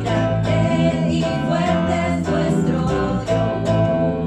Grande y fuerte es nuestro Dios.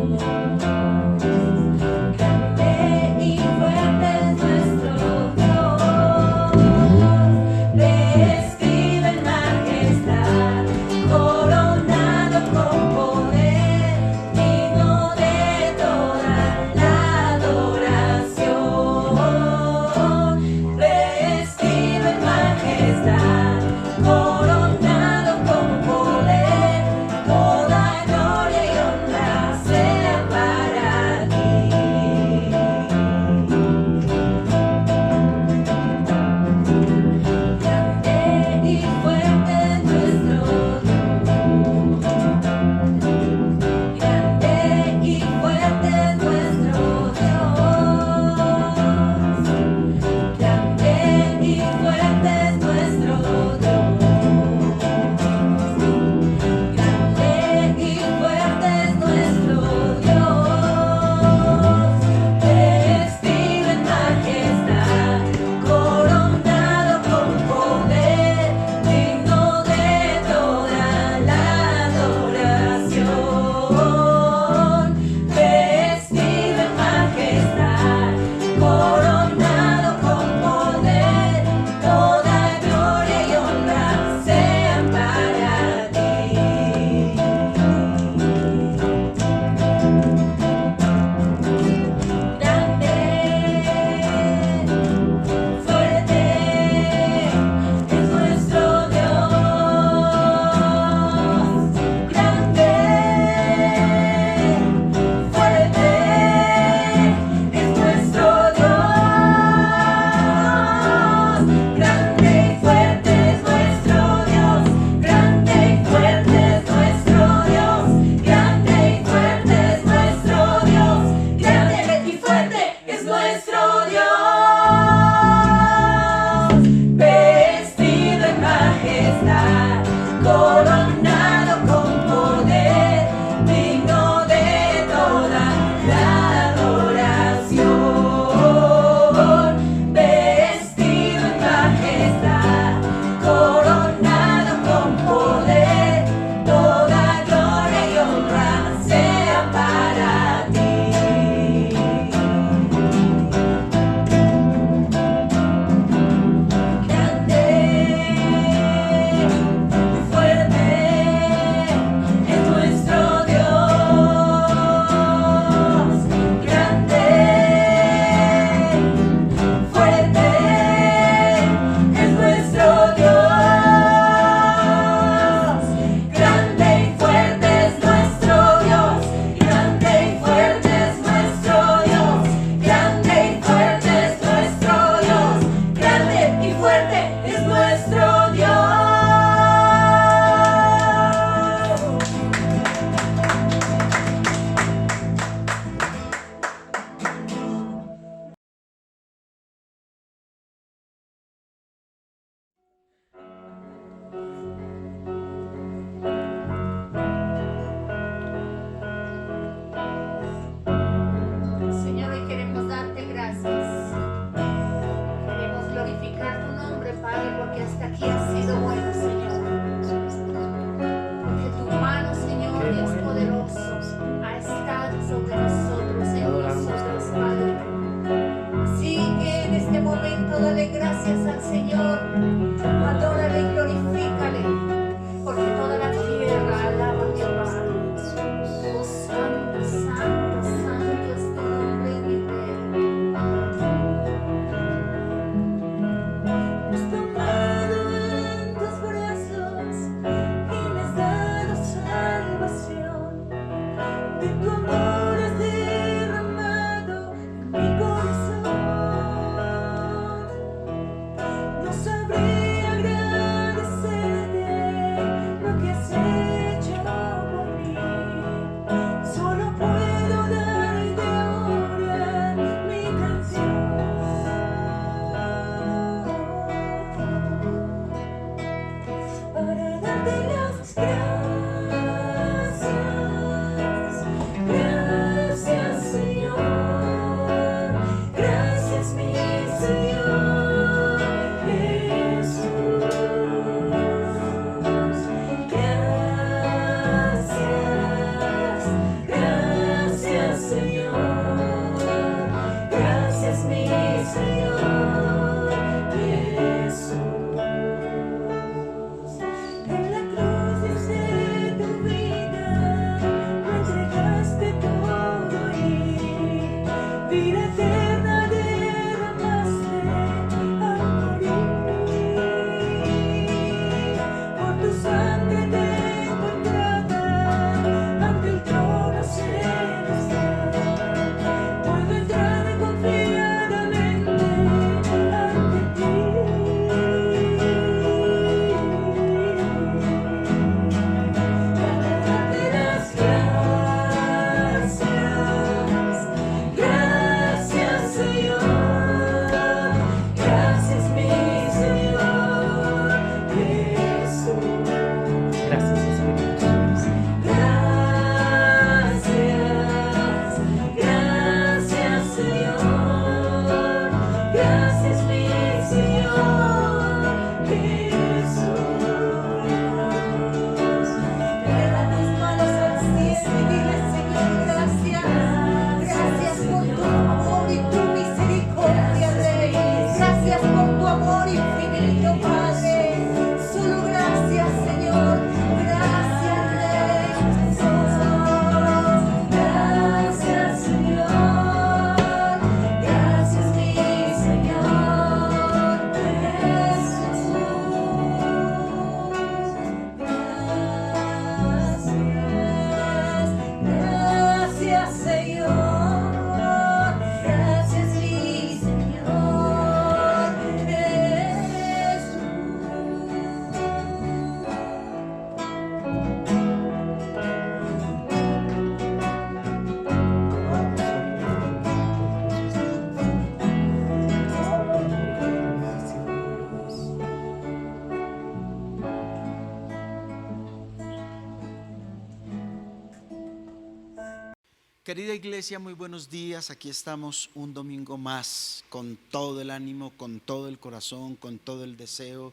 Querida iglesia, muy buenos días. Aquí estamos un domingo más con todo el ánimo, con todo el corazón, con todo el deseo,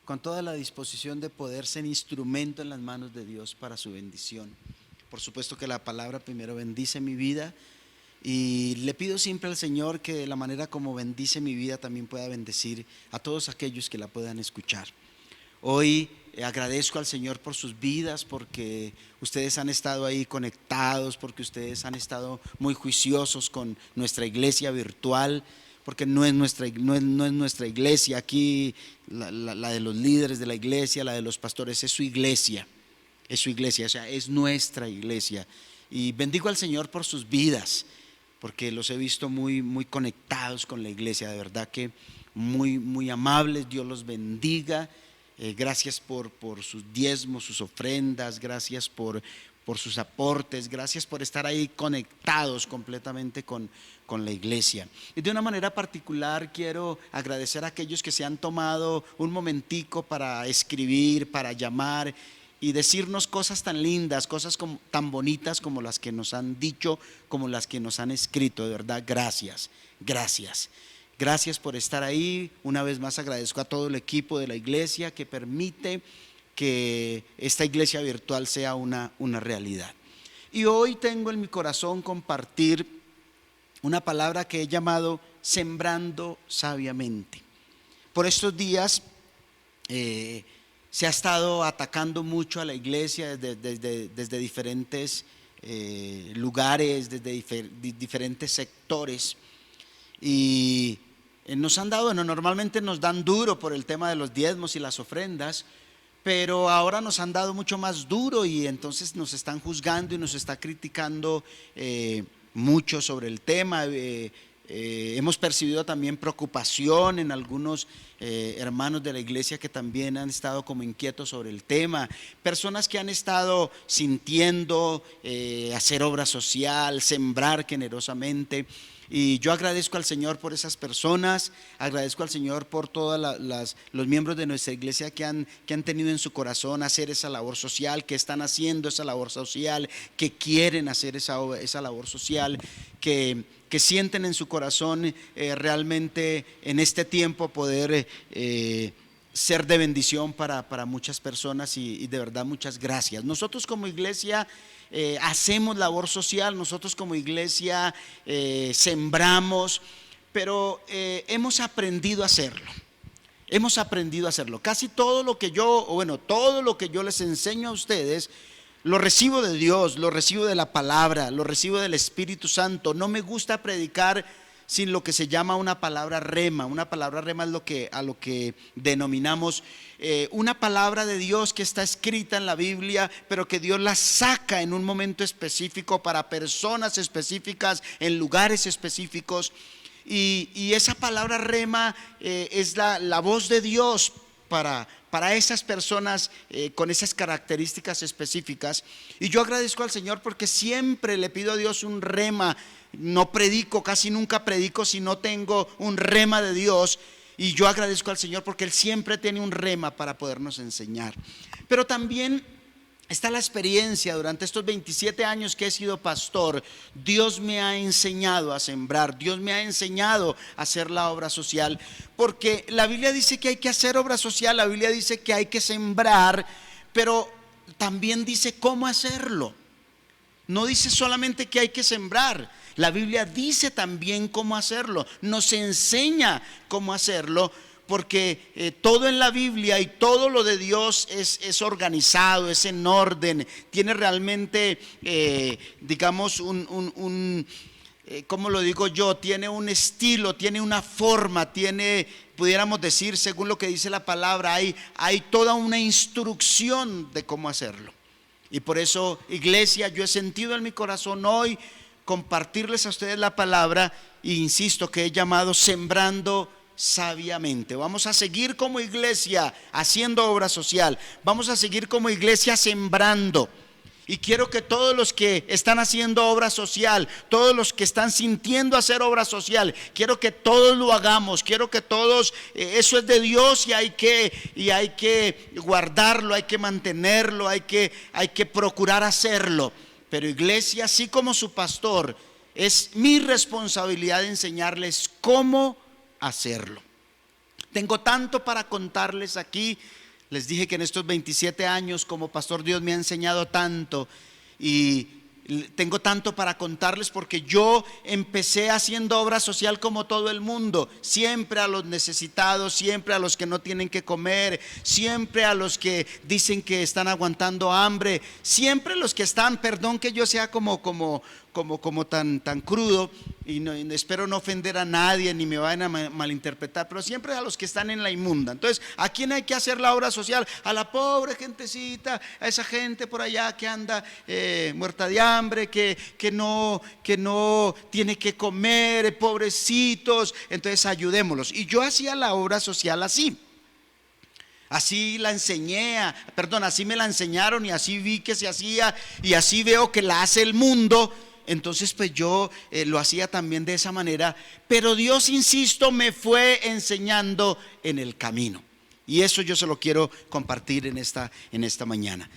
con toda la disposición de poder ser instrumento en las manos de Dios para su bendición. Por supuesto que la palabra primero bendice mi vida y le pido siempre al Señor que de la manera como bendice mi vida también pueda bendecir a todos aquellos que la puedan escuchar. Hoy agradezco al Señor por sus vidas, porque ustedes han estado ahí conectados, porque ustedes han estado muy juiciosos con nuestra iglesia virtual, porque no es nuestra iglesia aquí, la de los líderes de la iglesia, la de los pastores, es su iglesia, o sea, es nuestra iglesia. Y bendigo al Señor por sus vidas, porque los he visto muy, muy conectados con la iglesia, de verdad que muy, muy amables. Dios los bendiga. Gracias por sus diezmos, sus ofrendas, gracias por sus aportes, gracias por estar ahí conectados completamente con la iglesia. Y de una manera particular quiero agradecer a aquellos que se han tomado un momentico para escribir, para llamar y decirnos cosas tan lindas, cosas tan bonitas como las que nos han dicho, como las que nos han escrito. De verdad, gracias, gracias. Gracias por estar ahí. Una vez más agradezco a todo el equipo de la iglesia que permite que esta iglesia virtual sea una realidad. Y hoy tengo en mi corazón compartir una palabra que he llamado sembrando sabiamente. Por estos días se ha estado atacando mucho a la iglesia desde diferentes lugares, desde diferentes sectores. Y nos han dado, normalmente nos dan duro por el tema de los diezmos y las ofrendas, pero ahora nos han dado mucho más duro y entonces nos están juzgando y nos está criticando mucho sobre el tema. Hemos percibido también preocupación en algunos hermanos de la iglesia que también han estado como inquietos sobre el tema, personas que han estado sintiendo hacer obra social, sembrar generosamente. Y yo agradezco al Señor por esas personas, agradezco al Señor por todos los miembros de nuestra iglesia que han tenido en su corazón hacer esa labor social, que están haciendo esa labor social, que quieren hacer esa labor social, que sienten en su corazón realmente en este tiempo poder ser de bendición para muchas personas y de verdad muchas gracias. Nosotros como iglesia hacemos labor social, nosotros como iglesia sembramos, pero hemos aprendido a hacerlo. Hemos aprendido a hacerlo. Casi todo lo que yo les enseño a ustedes lo recibo de Dios, lo recibo de la palabra, lo recibo del Espíritu Santo. No me gusta predicar sin lo que se llama una palabra rema. Una palabra rema es a lo que denominamos una palabra de Dios que está escrita en la Biblia, pero que Dios la saca en un momento específico para personas específicas, en lugares específicos. Y esa palabra rema es la voz de Dios para esas personas con esas características específicas. Y yo agradezco al Señor porque siempre le pido a Dios un rema. No predico, casi nunca predico si no tengo un rema de Dios. Y yo agradezco al Señor porque Él siempre tiene un rema para podernos enseñar. Pero también está la experiencia. Durante estos 27 años que he sido pastor, Dios me ha enseñado a sembrar, Dios me ha enseñado a hacer la obra social, porque la Biblia dice que hay que hacer obra social, la Biblia dice que hay que sembrar, pero también dice cómo hacerlo. No dice solamente que hay que sembrar, la Biblia dice también cómo hacerlo, nos enseña cómo hacerlo. Porque todo en la Biblia y todo lo de Dios es organizado, es en orden, tiene realmente, digamos, ¿cómo lo digo yo? Tiene un estilo, tiene una forma, pudiéramos decir, según lo que dice la palabra, hay toda una instrucción de cómo hacerlo. Y por eso, iglesia, yo he sentido en mi corazón hoy compartirles a ustedes la palabra, e insisto que he llamado sembrando sabiamente. Vamos a seguir como iglesia haciendo obra social, vamos a seguir como iglesia sembrando. Y quiero que todos los que están haciendo obra social, todos los que están sintiendo hacer obra social, quiero que todos lo hagamos, quiero que todos, eso es de Dios y hay que guardarlo, hay que mantenerlo, hay que procurar hacerlo. Pero iglesia, así como su pastor, es mi responsabilidad enseñarles cómo hacerlo. Tengo tanto para contarles aquí. Les dije que en estos 27 años como pastor Dios me ha enseñado tanto, y tengo tanto para contarles porque yo empecé haciendo obra social como todo el mundo, siempre a los necesitados, siempre a los que no tienen que comer, siempre a los que dicen que están aguantando hambre, siempre los que están, perdón que yo sea como tan crudo, y espero no ofender a nadie ni me vayan a malinterpretar, pero siempre a los que están en la inmunda. Entonces, ¿a quién hay que hacer la obra social? A la pobre gentecita, a esa gente por allá que anda muerta de hambre, que no tiene que comer, pobrecitos. Entonces ayudémoslos. Y yo hacía la obra social así. Así la enseñé, así me la enseñaron y así vi que se hacía y así veo que la hace el mundo. Entonces pues yo lo hacía también de esa manera, pero Dios, insisto, me fue enseñando en el camino, y eso yo se lo quiero compartir en esta mañana.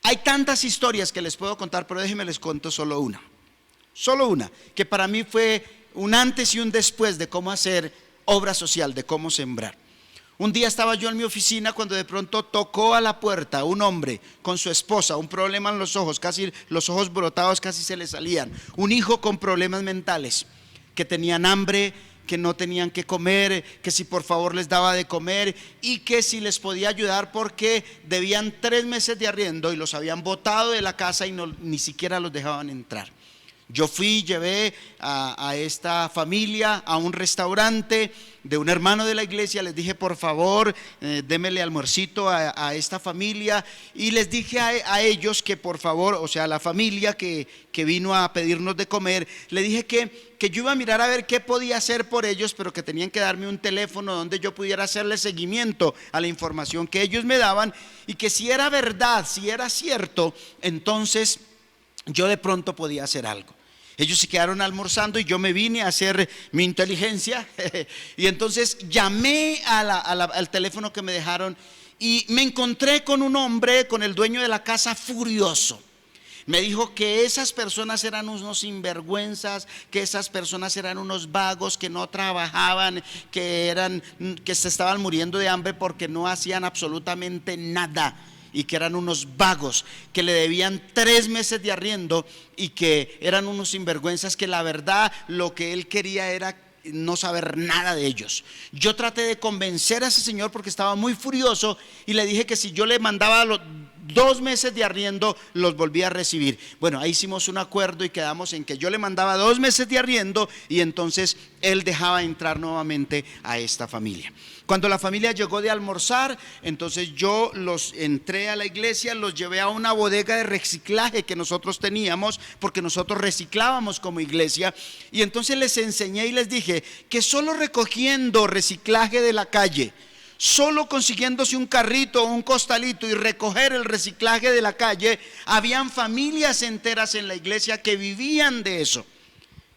Hay tantas historias que les puedo contar, pero déjenme les cuento solo una, que para mí fue un antes y un después de cómo hacer obra social, de cómo sembrar. Un día estaba yo en mi oficina cuando de pronto tocó a la puerta un hombre con su esposa, un problema en los ojos, casi los ojos brotados casi se le salían, un hijo con problemas mentales, que tenían hambre, que no tenían que comer, que si por favor les daba de comer y que si les podía ayudar porque debían 3 meses de arriendo y los habían botado de la casa y ni siquiera los dejaban entrar. Yo llevé a esta familia a un restaurante de un hermano de la iglesia. Les dije, por favor, démele almuercito a esta familia. Y les dije a ellos que por favor, o sea, a la familia que vino a pedirnos de comer, le dije que yo iba a mirar a ver qué podía hacer por ellos, pero que tenían que darme un teléfono donde yo pudiera hacerle seguimiento a la información que ellos me daban, y que si era verdad, si era cierto, entonces yo de pronto podía hacer algo. Ellos se quedaron almorzando y yo me vine a hacer mi inteligencia y entonces llamé al teléfono que me dejaron y me encontré con un hombre, con el dueño de la casa, furioso. Me dijo que esas personas eran unos sinvergüenzas, que esas personas eran unos vagos, que no trabajaban, que se estaban muriendo de hambre porque no hacían absolutamente nada, y que eran unos vagos, que le debían 3 meses de arriendo y que eran unos sinvergüenzas, que la verdad lo que él quería era no saber nada de ellos. Yo traté de convencer a ese señor porque estaba muy furioso y le dije que si yo le mandaba los 2 meses de arriendo los volvía a recibir. Bueno, ahí hicimos un acuerdo y quedamos en que yo le mandaba 2 meses de arriendo y entonces él dejaba entrar nuevamente a esta familia. Cuando la familia llegó de almorzar, entonces yo los entré a la iglesia, los llevé a una bodega de reciclaje que nosotros teníamos, porque nosotros reciclábamos como iglesia, y entonces les enseñé y les dije que solo recogiendo reciclaje de la calle, solo consiguiéndose un carrito o un costalito y recoger el reciclaje de la calle, habían familias enteras en la iglesia que vivían de eso,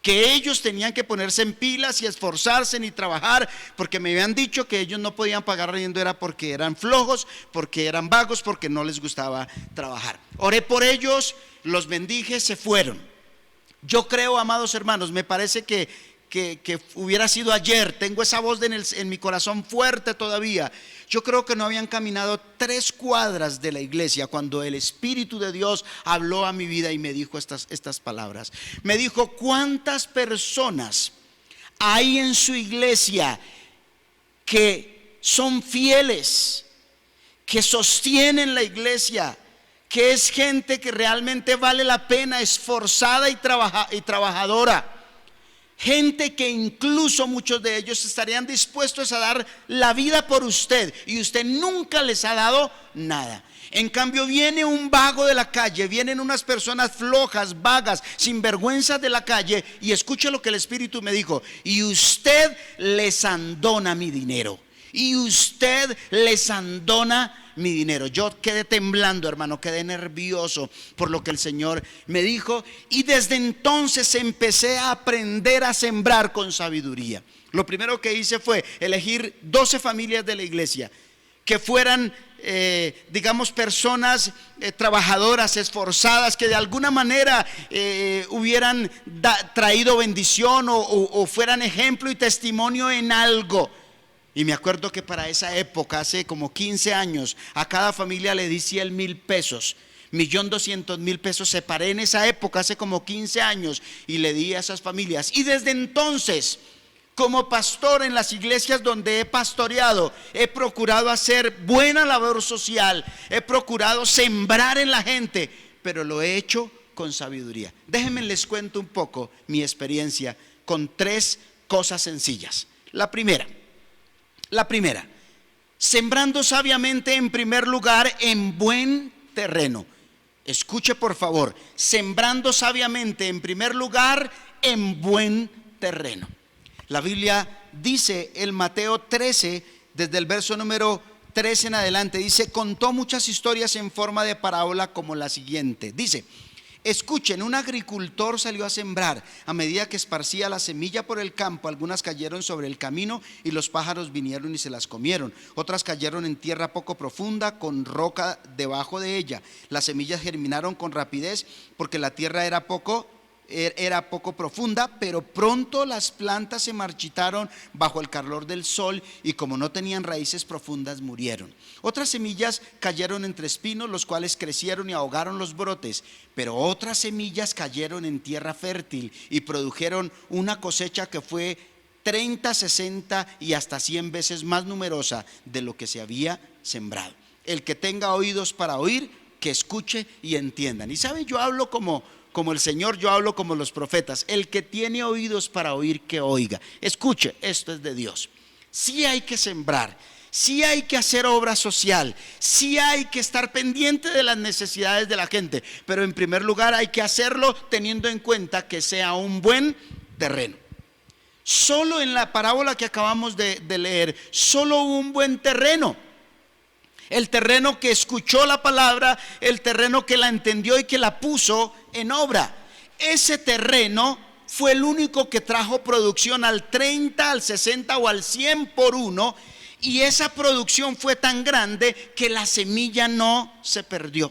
que ellos tenían que ponerse en pilas y esforzarse y trabajar, porque me habían dicho que ellos no podían pagar arriendo era porque eran flojos, porque eran vagos, porque no les gustaba trabajar. Oré por ellos, los bendije, se fueron. Yo creo, amados hermanos, me parece que hubiera sido ayer, tengo esa voz en mi corazón fuerte todavía. Yo creo que no habían caminado 3 cuadras de la iglesia cuando el Espíritu de Dios habló a mi vida y me dijo estas palabras. Me dijo: ¿cuántas personas hay en su iglesia que son fieles, que sostienen la iglesia, que es gente que realmente vale la pena, esforzada y trabajadora? Gente que incluso muchos de ellos estarían dispuestos a dar la vida por usted y usted nunca les ha dado nada. En cambio viene un vago de la calle, vienen unas personas flojas, vagas, sinvergüenzas de la calle, y escuche lo que el Espíritu me dijo: y usted les andona mi dinero. Y usted les andona mi dinero. Yo quedé temblando, hermano, quedé nervioso por lo que el Señor me dijo, y desde entonces empecé a aprender a sembrar con sabiduría. Lo primero que hice fue elegir 12 familias de la iglesia que fueran digamos, personas trabajadoras, esforzadas, que de alguna manera hubieran traído bendición o fueran ejemplo y testimonio en algo. Y me acuerdo que para esa época, hace como 15 años, a cada familia le di 100,000 pesos. 1.200.000 pesos separé en esa época, hace como 15 años, y le di a esas familias. Y desde entonces, como pastor en las iglesias donde he pastoreado, he procurado hacer buena labor social, he procurado sembrar en la gente, pero lo he hecho con sabiduría. Déjenme les cuento un poco mi experiencia con 3 cosas sencillas. La primera, sembrando sabiamente en primer lugar en buen terreno. Escuche por favor, sembrando sabiamente en primer lugar en buen terreno. La Biblia dice en Mateo 13, desde el verso número 13 en adelante, dice: contó muchas historias en forma de parábola como la siguiente. Dice: escuchen, un agricultor salió a sembrar. A medida que esparcía la semilla por el campo, algunas cayeron sobre el camino y los pájaros vinieron y se las comieron. Otras cayeron en tierra poco profunda, con roca debajo de ella. Las semillas germinaron con rapidez porque la tierra era poco profunda, pero pronto las plantas se marchitaron bajo el calor del sol y como no tenían raíces profundas, murieron. Otras semillas cayeron entre espinos, los cuales crecieron y ahogaron los brotes, pero otras semillas cayeron en tierra fértil y produjeron una cosecha que fue 30, 60 y hasta 100 veces más numerosa de lo que se había sembrado. El que tenga oídos para oír, que escuche y entiendan. Y saben, yo hablo como el Señor, yo hablo como los profetas. El que tiene oídos para oír, que oiga. Escuche, esto es de Dios. Sí hay que sembrar, sí hay que hacer obra social, sí hay que estar pendiente de las necesidades de la gente, pero en primer lugar hay que hacerlo teniendo en cuenta que sea un buen terreno. Solo en la parábola que acabamos de leer, solo un buen terreno. El terreno que escuchó la palabra, el terreno que la entendió y que la puso en obra. Ese terreno fue el único que trajo producción al 30, al 60 o al 100 por uno. Y esa producción fue tan grande que la semilla no se perdió.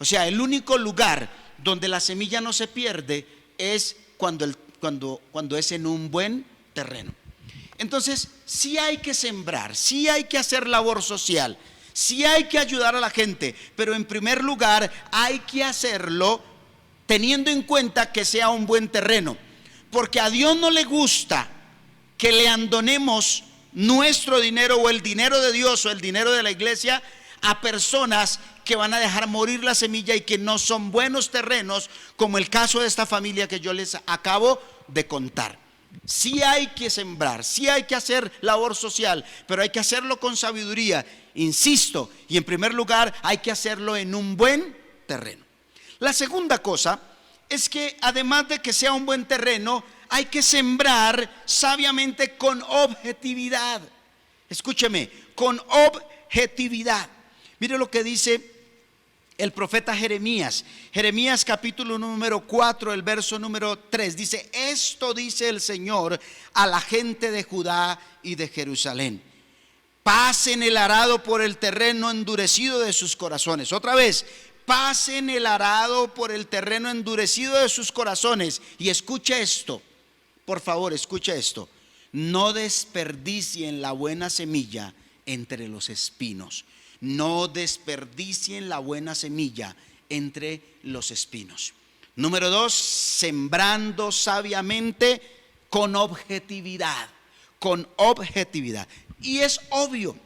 O sea, el único lugar donde la semilla no se pierde es cuando es en un buen terreno. Entonces, sí hay que sembrar, sí hay que hacer labor social, sí hay que ayudar a la gente, pero en primer lugar hay que hacerlo teniendo en cuenta que sea un buen terreno, porque a Dios no le gusta que le andonemos nuestro dinero o el dinero de Dios o el dinero de la iglesia a personas que van a dejar morir la semilla y que no son buenos terrenos, como el caso de esta familia que yo les acabo de contar. Sí hay que sembrar, sí hay que hacer labor social, pero hay que hacerlo con sabiduría, insisto, y en primer lugar hay que hacerlo en un buen terreno. La segunda cosa es que además de que sea un buen terreno, hay que sembrar sabiamente con objetividad. Escúcheme, con objetividad. Mire lo que dice el profeta Jeremías. Jeremías capítulo número 4, el verso número 3. Dice: esto dice el Señor a la gente de Judá y de Jerusalén: pasen el arado por el terreno endurecido de sus corazones. Otra vez, pasen el arado por el terreno endurecido de sus corazones. Y escuche esto, por favor, escuche esto: no desperdicien la buena semilla entre los espinos. No desperdicien la buena semilla entre los espinos. Número 2, sembrando sabiamente con objetividad. Con objetividad. Y es obvio.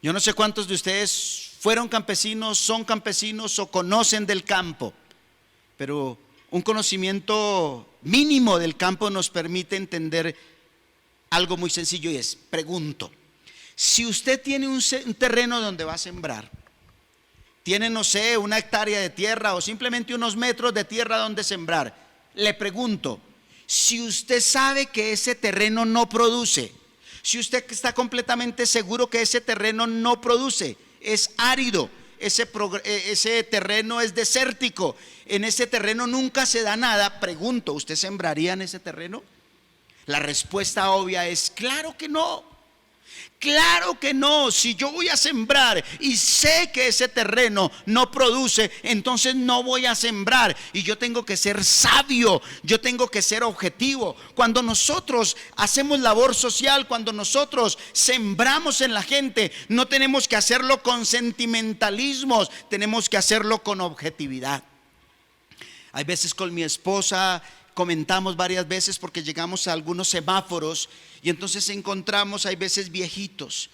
Yo no sé cuántos de ustedes fueron campesinos, son campesinos o conocen del campo, pero un conocimiento mínimo del campo nos permite entender algo muy sencillo, y es: pregunto, si usted tiene un terreno donde va a sembrar, tiene, no sé, 1 hectárea de tierra o simplemente unos metros de tierra donde sembrar, le pregunto, si usted sabe que ese terreno no produce, si usted está completamente seguro que ese terreno no produce, es árido, ese terreno es desértico, en ese terreno nunca se da nada, pregunto, ¿usted sembraría en ese terreno? La respuesta obvia es: claro que no. Claro que no. Si yo voy a sembrar y sé que ese terreno no produce, entonces no voy a sembrar. Y yo tengo que ser sabio, yo tengo que ser objetivo. Cuando nosotros hacemos labor social, cuando nosotros sembramos en la gente, no tenemos que hacerlo con sentimentalismos, tenemos que hacerlo con objetividad. Hay veces con mi esposa comentamos varias veces porque llegamos a algunos semáforos y entonces encontramos, hay veces viejitos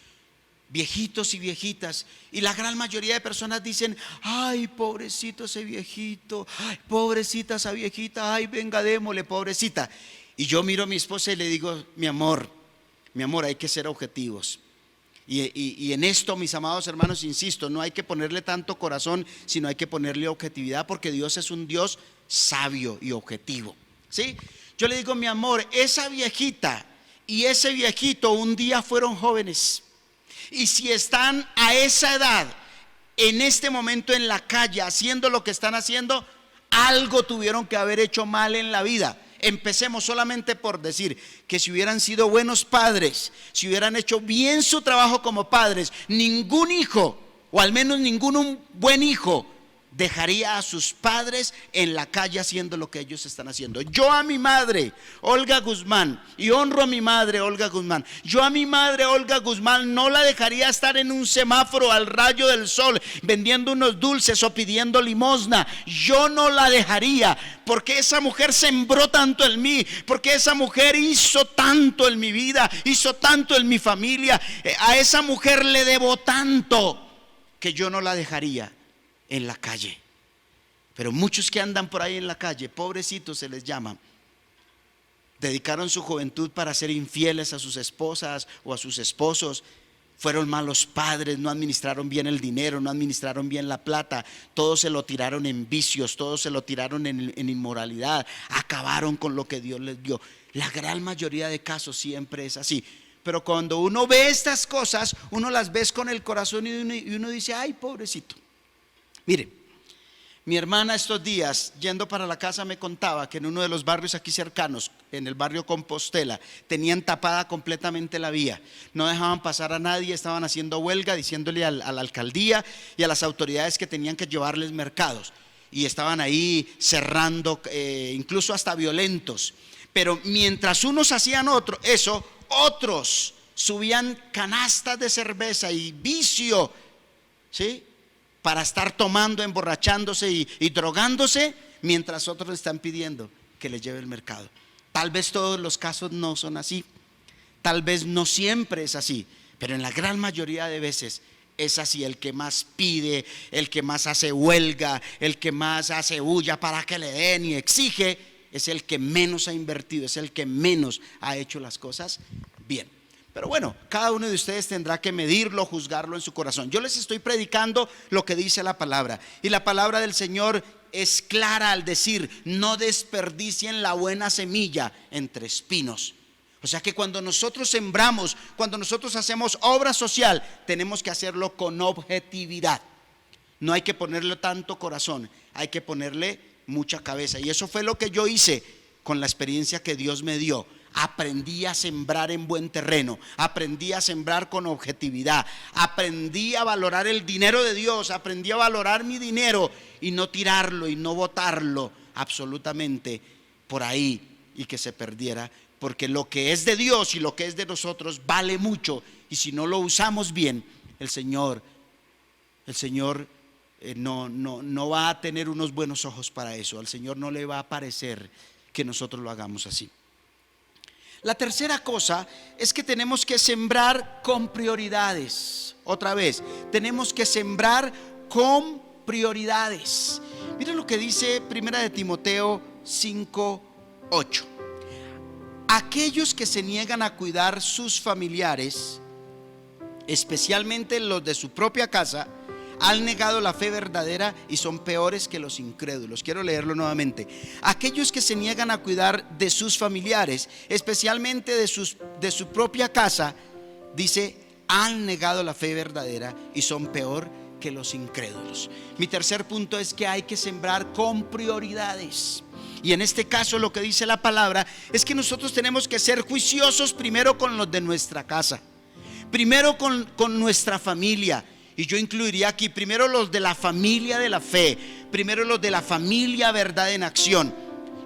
y viejitas, y la gran mayoría de personas dicen: ay, pobrecito ese viejito, ay, pobrecita esa viejita, ay, venga, démosle, pobrecita. Y yo miro a mi esposa y le digo: mi amor, hay que ser objetivos. Y en esto, mis amados hermanos, insisto, no hay que ponerle tanto corazón, sino hay que ponerle objetividad, porque Dios es un Dios sabio y objetivo, ¿sí? Yo le digo: mi amor, esa viejita y ese viejito un día fueron jóvenes, y si están a esa edad, en este momento en la calle haciendo lo que están haciendo, algo tuvieron que haber hecho mal en la vida. Empecemos solamente por decir que si hubieran sido buenos padres, si hubieran hecho bien su trabajo como padres, ningún hijo, o al menos ningún buen hijo, dejaría a sus padres en la calle haciendo lo que ellos están haciendo. Yo a mi madre, Olga Guzmán, y honro a mi madre, Olga Guzmán, yo a mi madre, Olga Guzmán, no la dejaría estar en un semáforo al rayo del sol vendiendo unos dulces o pidiendo limosna. Yo no la dejaría, porque esa mujer sembró tanto en mí, porque esa mujer hizo tanto en mi vida, hizo tanto en mi familia. A esa mujer le debo tanto que yo no la dejaría en la calle. Pero muchos que andan por ahí en la calle, pobrecitos se les llama, dedicaron su juventud para ser infieles a sus esposas o a sus esposos, fueron malos padres, no administraron bien el dinero, no administraron bien la plata, todo se lo tiraron en vicios, todo se lo tiraron en inmoralidad, acabaron con lo que Dios les dio. La gran mayoría de casos siempre es así. Pero cuando uno ve estas cosas, uno las ve con el corazón y uno dice: ay, pobrecito. Mire, mi hermana estos días, yendo para la casa, me contaba que en uno de los barrios aquí cercanos, en el barrio Compostela, tenían tapada completamente la vía, no dejaban pasar a nadie, estaban haciendo huelga, diciéndole a la alcaldía y a las autoridades que tenían que llevarles mercados, y estaban ahí cerrando, incluso hasta violentos. Pero mientras unos hacían eso, otros subían canastas de cerveza y vicio, ¿sí?, para estar tomando, emborrachándose y drogándose, mientras otros le están pidiendo que le lleve el mercado. Tal vez todos los casos no son así, tal vez no siempre es así, pero en la gran mayoría de veces es así. El que más pide, el que más hace huelga, el que más hace bulla para que le den y exige, es el que menos ha invertido, es el que menos ha hecho las cosas bien. Pero bueno, cada uno de ustedes tendrá que medirlo, juzgarlo en su corazón. Yo les estoy predicando lo que dice la palabra, y la palabra del Señor es clara al decir: no desperdicien la buena semilla entre espinos. O sea que cuando nosotros sembramos, cuando nosotros hacemos obra social, tenemos que hacerlo con objetividad. No hay que ponerle tanto corazón, hay que ponerle mucha cabeza. Y eso fue lo que yo hice con la experiencia que Dios me dio. Aprendí a sembrar en buen terreno, aprendí a sembrar con objetividad, aprendí a valorar el dinero de Dios, aprendí a valorar mi dinero y no tirarlo y no botarlo absolutamente por ahí y que se perdiera, porque lo que es de Dios y lo que es de nosotros vale mucho, y si no lo usamos bien, el Señor no va a tener unos buenos ojos para eso. Al Señor no le va a parecer que nosotros lo hagamos así. La tercera cosa es que tenemos que sembrar con prioridades. Otra vez, tenemos que sembrar con prioridades. Miren lo que dice 1 de Timoteo 5:8. Aquellos que se niegan a cuidar sus familiares, especialmente los de su propia casa, han negado la fe verdadera y son peores que los incrédulos. Quiero leerlo nuevamente. Aquellos que se niegan a cuidar de sus familiares, especialmente de su propia casa, dice, han negado la fe verdadera y son peor que los incrédulos. Mi tercer punto es que hay que sembrar con prioridades. Y en este caso lo que dice la palabra es que nosotros tenemos que ser juiciosos primero con los de nuestra casa. Primero con nuestra familia. Y yo incluiría aquí primero los de la familia de la fe, primero los de la familia Verdad en Acción.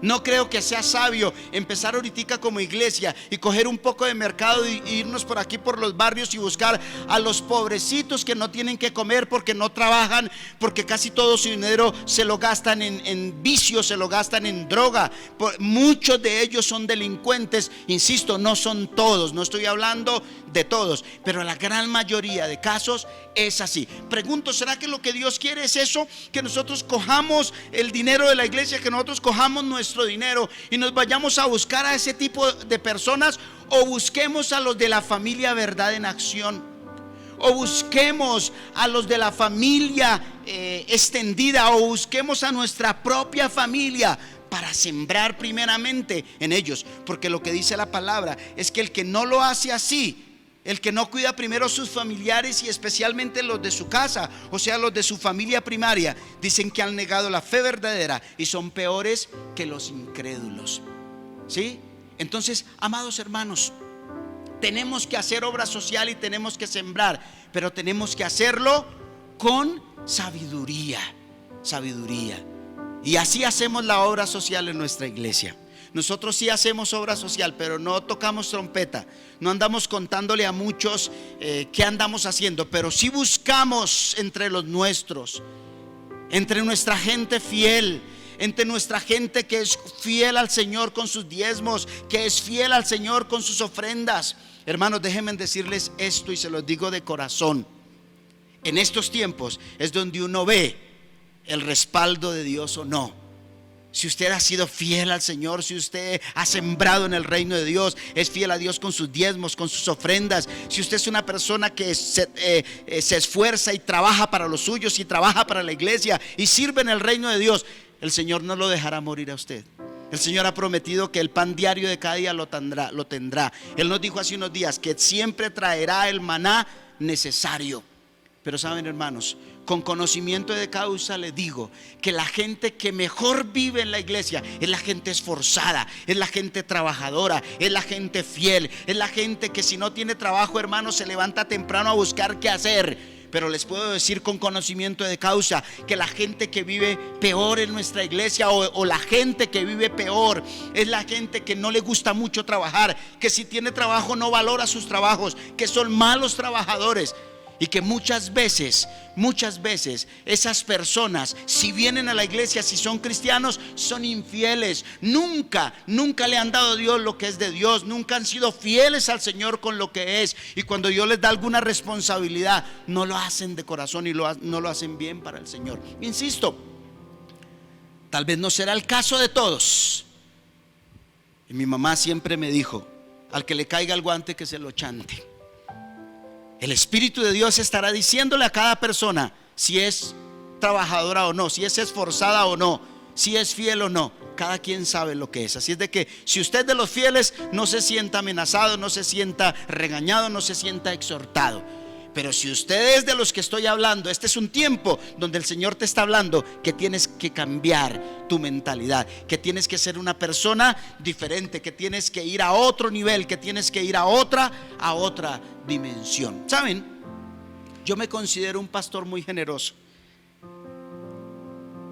No creo que sea sabio empezar ahorita como iglesia y coger un poco de mercado y irnos por aquí por los barrios y buscar a los pobrecitos que no tienen que comer porque no trabajan, porque casi todo su dinero se lo gastan en vicios, se lo gastan en droga. Muchos de ellos son delincuentes, insisto, no son todos, no estoy hablando de todos, pero la gran mayoría de casos es así. Pregunto, ¿será que lo que Dios quiere es eso? Que nosotros cojamos el dinero de la iglesia, que nosotros cojamos nuestro dinero y nos vayamos a buscar a ese tipo de personas, o busquemos a los de la familia Verdad en Acción, o busquemos a los de la familia extendida, o busquemos a nuestra propia familia para sembrar primeramente en ellos, porque lo que dice la palabra es que el que no lo hace así, el que no cuida primero a sus familiares y especialmente los de su casa, o sea, los de su familia primaria, dicen que han negado la fe verdadera y son peores que los incrédulos. ¿Sí? Entonces, amados hermanos, tenemos que hacer obra social y tenemos que sembrar, pero tenemos que hacerlo con sabiduría. Sabiduría. Y así hacemos la obra social en nuestra iglesia. Nosotros sí hacemos obra social, pero no tocamos trompeta, no andamos contándole a muchos qué andamos haciendo, pero sí buscamos entre los nuestros, entre nuestra gente fiel, entre nuestra gente que es fiel al Señor con sus diezmos, que es fiel al Señor con sus ofrendas. Hermanos, déjenme decirles esto y se los digo de corazón. En estos tiempos es donde uno ve el respaldo de Dios o no. Si usted ha sido fiel al Señor, si usted ha sembrado en el reino de Dios, es fiel a Dios con sus diezmos, con sus ofrendas, si usted es una persona que se esfuerza y trabaja para los suyos y trabaja para la iglesia y sirve en el reino de Dios, el Señor no lo dejará morir a usted. El Señor ha prometido que el pan diario de cada día lo tendrá. Él nos dijo hace unos días que siempre traerá el maná necesario. Pero saben, hermanos, con conocimiento de causa le digo que la gente que mejor vive en la iglesia es la gente esforzada, es la gente trabajadora, es la gente fiel, es la gente que si no tiene trabajo, hermanos, se levanta temprano a buscar qué hacer. Pero les puedo decir con conocimiento de causa que la gente que vive peor en nuestra iglesia, o la gente que vive peor, es la gente que no le gusta mucho trabajar, que si tiene trabajo no valora sus trabajos, que son malos trabajadores. Y que muchas veces esas personas, si vienen a la iglesia, si son cristianos, son infieles. Nunca le han dado a Dios lo que es de Dios. Nunca han sido fieles al Señor con lo que es. Y cuando Dios les da alguna responsabilidad, no lo hacen de corazón y no lo hacen bien para el Señor. Insisto, tal vez no será el caso de todos. Y mi mamá siempre me dijo: al que le caiga el guante, que se lo chante. El Espíritu de Dios estará diciéndole a cada persona si es trabajadora o no, si es esforzada o no, si es fiel o no. Cada quien sabe lo que es. Así es de que si usted es de los fieles, no se sienta amenazado, no se sienta regañado, no se sienta exhortado. Pero si usted es de los que estoy hablando, este es un tiempo donde el Señor te está hablando que tienes que cambiar tu mentalidad, que tienes que ser una persona diferente, que tienes que ir a otro nivel, que tienes que ir a otra dimensión. ¿Saben? Yo me considero un pastor muy generoso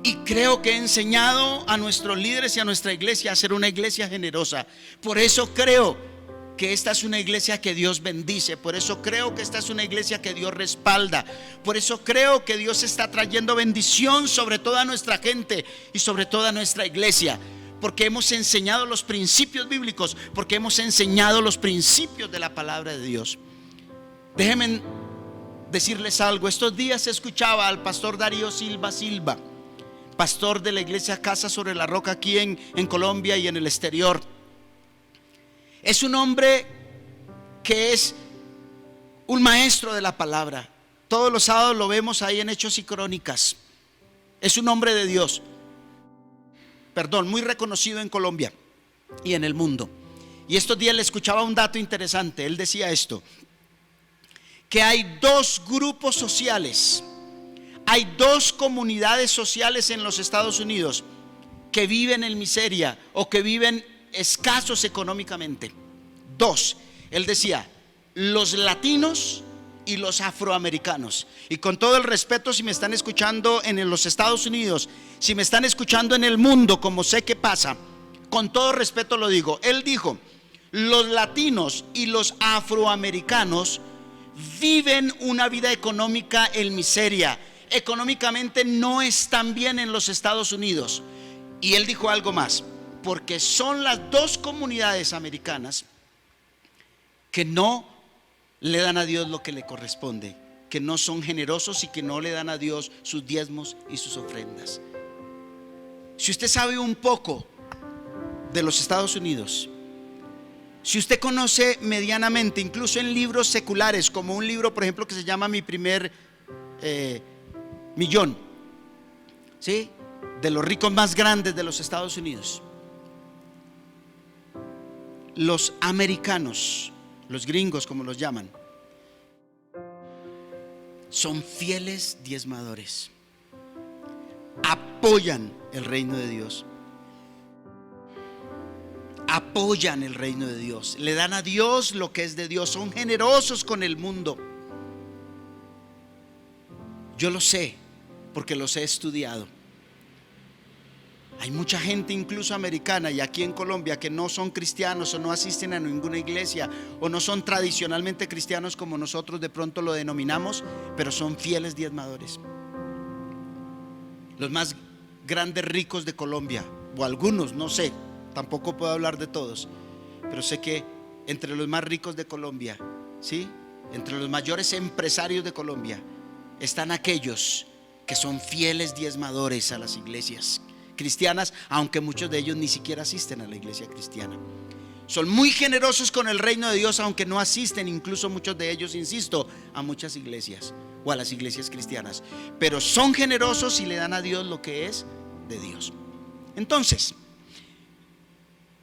y creo que he enseñado a nuestros líderes y a nuestra iglesia a ser una iglesia generosa. Por eso creo que esta es una iglesia que Dios bendice. Por eso creo que esta es una iglesia que Dios respalda. Por eso creo que Dios está trayendo bendición sobre toda nuestra gente y sobre toda nuestra iglesia, porque hemos enseñado los principios bíblicos, porque hemos enseñado los principios de la palabra de Dios. Déjenme decirles algo. Estos días escuchaba al pastor Darío Silva, pastor de la iglesia Casa sobre la Roca aquí en Colombia y en el exterior. Es un hombre que es un maestro de la palabra. Todos los sábados lo vemos ahí en Hechos y Crónicas. Es un hombre de Dios, muy reconocido en Colombia y en el mundo. Y estos días le escuchaba un dato interesante. Él decía esto: que hay dos grupos sociales, hay dos comunidades sociales en los Estados Unidos que viven en miseria o que viven escasos económicamente. Dos. Él decía: los latinos y los afroamericanos. Y con todo el respeto, si me están escuchando en los Estados Unidos, si me están escuchando en el mundo, como sé que pasa, con todo respeto lo digo. Él dijo: los latinos y los afroamericanos viven una vida económica en miseria. Económicamente no están bien en los Estados Unidos. Y él dijo algo más: porque son las dos comunidades americanas que no le dan a Dios lo que le corresponde, que no son generosos y que no le dan a Dios sus diezmos y sus ofrendas. Si usted sabe un poco de los Estados Unidos, si usted conoce medianamente, incluso en libros seculares, como un libro, por ejemplo, que se llama Mi primer millón, ¿sí?, de los ricos más grandes de los Estados Unidos, los americanos, los gringos como los llaman, son fieles diezmadores, apoyan el reino de Dios, apoyan el reino de Dios, le dan a Dios lo que es de Dios, son generosos con el mundo. Yo lo sé porque los he estudiado. Hay mucha gente, incluso americana y aquí en Colombia, que no son cristianos o no asisten a ninguna iglesia o no son tradicionalmente cristianos como nosotros de pronto lo denominamos, pero son fieles diezmadores. Los más grandes ricos de Colombia, o algunos, no sé, tampoco puedo hablar de todos, pero sé que entre los más ricos de Colombia, ¿sí?, entre los mayores empresarios de Colombia, están aquellos que son fieles diezmadores a las iglesias cristianas, aunque muchos de ellos ni siquiera asisten a la iglesia cristiana. Son muy generosos con el reino de Dios, aunque no asisten, incluso muchos de ellos, insisto, a muchas iglesias o a las iglesias cristianas, pero son generosos y le dan a Dios lo que es de Dios. Entonces,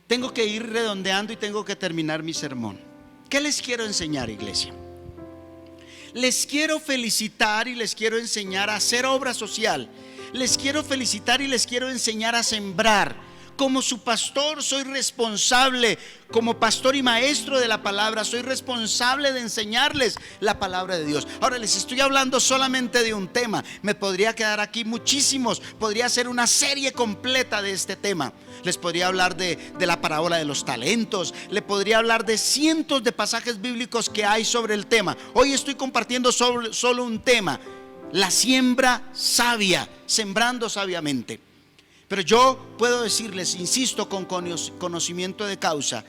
tengo que ir redondeando y tengo que terminar mi sermón. ¿Qué les quiero enseñar, iglesia? Les quiero felicitar y les quiero enseñar a hacer obra social. Les quiero felicitar y les quiero enseñar a sembrar. Como su pastor soy responsable, como pastor y maestro de la palabra, soy responsable de enseñarles la palabra de Dios. Ahora les estoy hablando solamente de un tema. Me podría quedar aquí muchísimos, podría hacer una serie completa de este tema. Les podría hablar de la parábola de los talentos, le podría hablar de cientos de pasajes bíblicos que hay sobre el tema. Hoy estoy compartiendo solo un tema: la siembra sabia, sembrando sabiamente. Pero yo puedo decirles, insisto, con conocimiento de causa,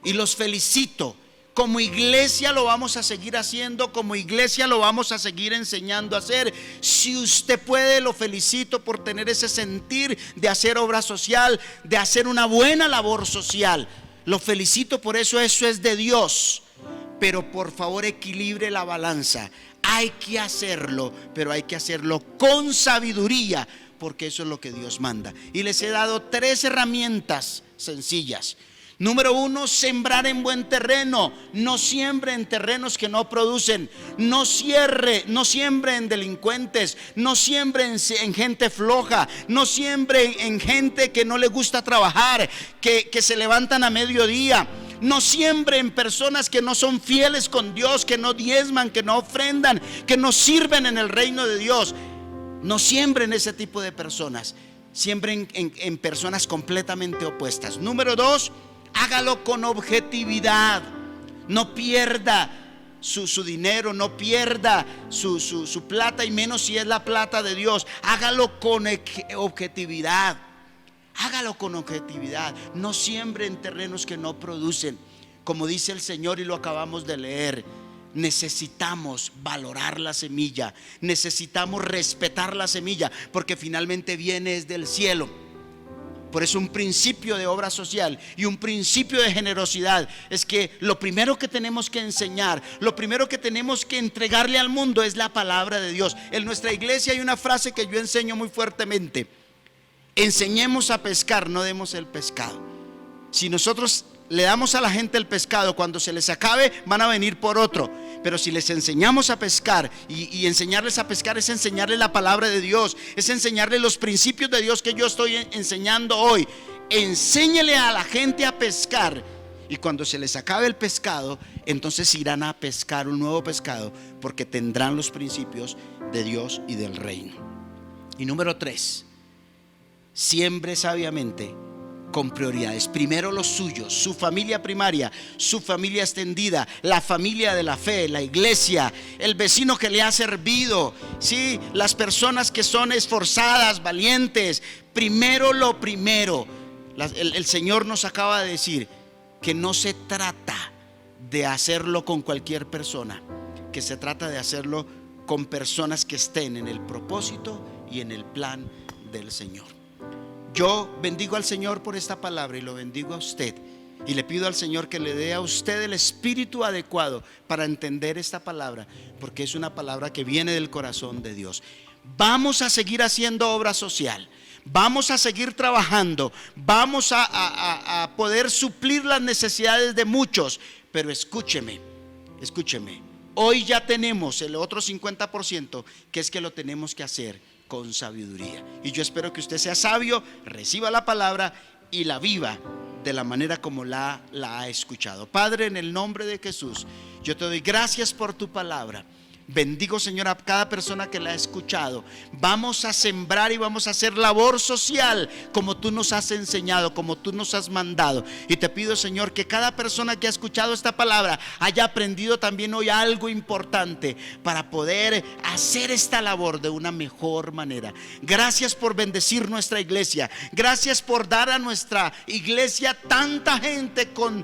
y los felicito. Como iglesia lo vamos a seguir haciendo, como iglesia lo vamos a seguir enseñando a hacer. Si usted puede, lo felicito por tener ese sentir de hacer obra social, de hacer una buena labor social. Lo felicito por eso, eso es de Dios. Pero por favor, equilibre la balanza. Hay que hacerlo, pero hay que hacerlo con sabiduría, porque eso es lo que Dios manda. Y les he dado 3 herramientas sencillas. Número 1, sembrar en buen terreno. No siembre en terrenos que no producen. No siembre en delincuentes. No siembre en gente floja. No siembre en gente que no le gusta trabajar, que se levantan a mediodía. No siembre en personas que no son fieles con Dios, que no diezman, que no ofrendan, que no sirven en el reino de Dios. No siembren ese tipo de personas. Siembren en personas completamente opuestas. Número 2, hágalo con objetividad. No pierda su dinero, no pierda su plata, y menos si es la plata de Dios. Hágalo con objetividad. Hágalo con objetividad. No siembre en terrenos que no producen. Como dice el Señor y lo acabamos de leer, necesitamos valorar la semilla, necesitamos respetar la semilla, porque finalmente viene desde el cielo. Por eso un principio de obra social y un principio de generosidad es que lo primero que tenemos que enseñar, lo primero que tenemos que entregarle al mundo es la palabra de Dios. En nuestra iglesia hay una frase que yo enseño muy fuertemente: enseñemos a pescar, no demos el pescado. Si nosotros le damos a la gente el pescado, cuando se les acabe van a venir por otro. Pero si les enseñamos a pescar, y enseñarles a pescar es enseñarles la palabra de Dios, es enseñarles los principios de Dios que yo estoy enseñando hoy. Enséñele a la gente a pescar, Y cuando se les acabe el pescado, entonces irán a pescar un nuevo pescado, porque tendrán los principios de Dios y del reino. Y número 3, siembre sabiamente con prioridades. Primero los suyos, su familia primaria, su familia extendida, la familia de la fe, la iglesia, el vecino que le ha servido, ¿sí? Las personas que son esforzadas, valientes. Primero lo primero. El Señor nos acaba de decir que no se trata de hacerlo con cualquier persona, que se trata de hacerlo con personas que estén en el propósito y en el plan del Señor. Yo bendigo al Señor por esta palabra y lo bendigo a usted, y le pido al Señor que le dé a usted el espíritu adecuado para entender esta palabra, porque es una palabra que viene del corazón de Dios. Vamos a seguir haciendo obra social, vamos a seguir trabajando, vamos a poder suplir las necesidades de muchos, pero escúcheme, hoy ya tenemos el otro 50%, que es que lo tenemos que hacer con sabiduría. Y yo espero que usted sea sabio, reciba la palabra y la viva de la manera como la ha escuchado. Padre, en el nombre de Jesús, yo te doy gracias por tu palabra. Bendigo, Señor, a cada persona que la ha escuchado. Vamos a sembrar y vamos a hacer labor social como tú nos has enseñado, como tú nos has mandado. Y te pido, Señor, que cada persona que ha escuchado esta palabra haya aprendido también hoy algo importante para poder hacer esta labor de una mejor manera. Gracias por bendecir nuestra iglesia. Gracias por dar a nuestra iglesia tanta gente con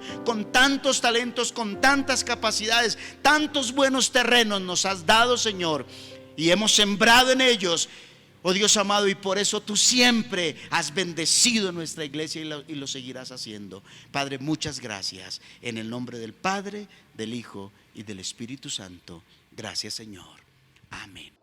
tantos talentos, con tantas capacidades, tantos buenos terrenos nos has dado, Señor, y hemos sembrado en ellos, oh Dios amado, y por eso tú siempre has bendecido nuestra iglesia y lo seguirás haciendo. Padre, muchas gracias, en el nombre del Padre, del Hijo y del Espíritu Santo. Gracias, Señor. Amén.